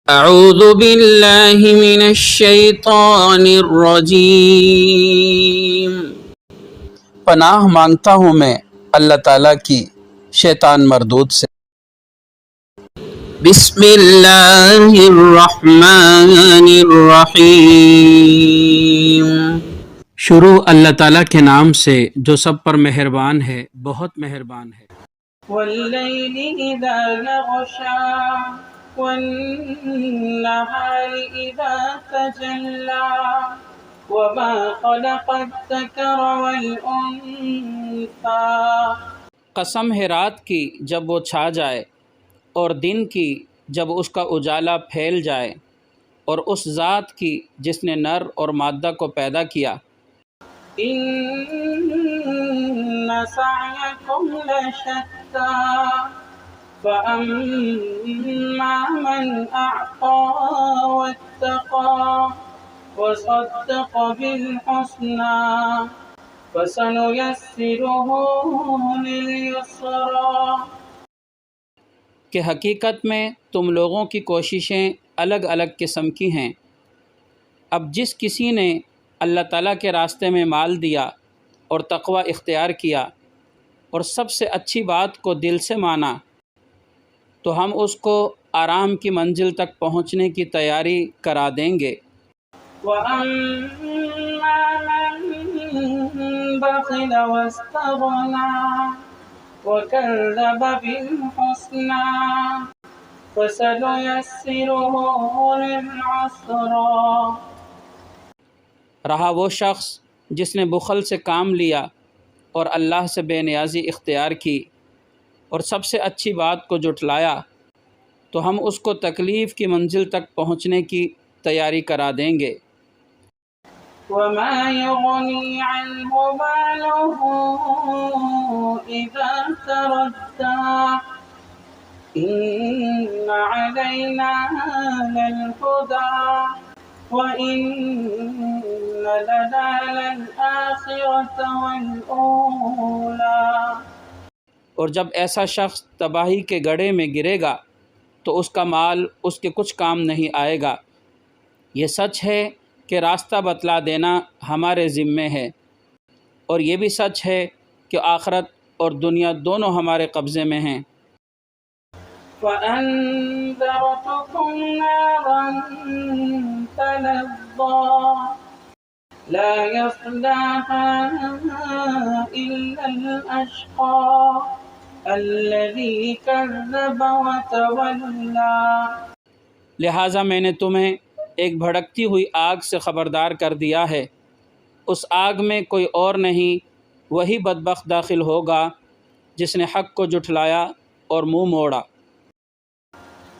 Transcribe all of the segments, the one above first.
اعوذ باللہ من الشیطان الرجیم، پناہ مانگتا ہوں میں اللہ تعالیٰ کی شیطان مردود سے۔ بسم اللہ الرحمن الرحیم، شروع اللہ تعالیٰ کے نام سے جو سب پر مہربان ہے، بہت مہربان ہے۔ واللیل اذا یغشا والنہار اذا تجلی وما خلق الذکر والانثى۔ قسم ہے رات کی جب وہ چھا جائے، اور دن کی جب اس کا اجالا پھیل جائے، اور اس ذات کی جس نے نر اور مادہ کو پیدا کیا۔ ان سعیکم لشتی فاما من اعطى واتقى وصدق بالحسنى فسنيسره لليسرى۔ کہ حقیقت میں تم لوگوں کی کوششیں الگ الگ قسم کی ہیں۔ اب جس کسی نے اللہ تعالیٰ کے راستے میں مال دیا اور تقوی اختیار کیا اور سب سے اچھی بات کو دل سے مانا، تو ہم اس کو آرام کی منزل تک پہنچنے کی تیاری کرا دیں گے۔ وَأَمَّا مَن بَخِلَ وَاسْتَغْنَىٰ وَكَذَّبَ بِالْحُسْنَىٰ فَسَنُيَسِّرُهُ لِلْعُسْرَىٰ۔ رہا وہ شخص جس نے بخل سے کام لیا اور اللہ سے بے نیازی اختیار کی اور سب سے اچھی بات کو جھٹلایا، تو ہم اس کو تکلیف کی منزل تک پہنچنے کی تیاری کرا دیں گے۔ وَمَا يُغْنِي عَنْهُ مَالُهُ إِذَا تَرَدَّىٰ إِنَّ عَلَيْنَا لَلْهُدَىٰ وَإِنَّ لَنَا لَلْآخِرَةَ وَالْأُولَىٰ۔ اور جب ایسا شخص تباہی کے گڑھے میں گرے گا تو اس کا مال اس کے کچھ کام نہیں آئے گا۔ یہ سچ ہے کہ راستہ بتلا دینا ہمارے ذمے ہے، اور یہ بھی سچ ہے کہ آخرت اور دنیا دونوں ہمارے قبضے میں ہیں۔ فَأَنذَرْتُكُمْ نَارًا تَلَظَّىٰ لَا يَصْلَاهَا إِلَّا الْأَشْقَى الَّذِي كَذَّبَ وَتَوَلَّىٰ۔ لہٰذا میں نے تمہیں ایک بھڑکتی ہوئی آگ سے خبردار کر دیا ہے، اس آگ میں کوئی اور نہیں، وہی بدبخت داخل ہوگا جس نے حق کو جھٹلایا اور منہ موڑا۔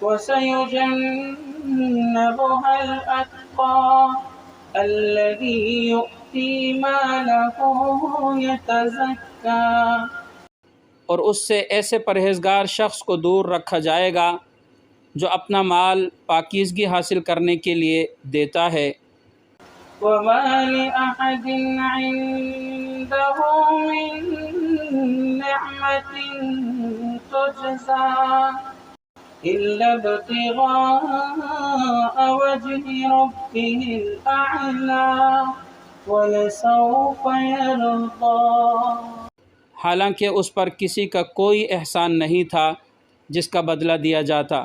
وَسَيُجَنَّبُهَا الْأَتْقَى الَّذِي يُؤْتِي مَالَهُ يَتَزَكَّىٰ۔ اور اس سے ایسے پرہیزگار شخص کو دور رکھا جائے گا جو اپنا مال پاکیزگی حاصل کرنے کے لیے دیتا ہے۔ وَمَا لِأَحَدٍ عِندَهُ مِن نِّعْمَةٍ تُجْزَىٰ إِلَّا ابْتِغَاءَ وَجْهِ رَبِّهِ الْأَعْلَىٰ وَلَسَوْفَ يَرْضَىٰ۔ حالانکہ اس پر کسی کا کوئی احسان نہیں تھا جس کا بدلہ دیا جاتا،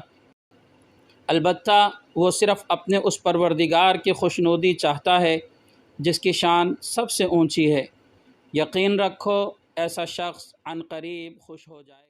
البتہ وہ صرف اپنے اس پروردگار کی خوشنودی چاہتا ہے جس کی شان سب سے اونچی ہے۔ یقین رکھو ایسا شخص عنقریب خوش ہو جائے گا۔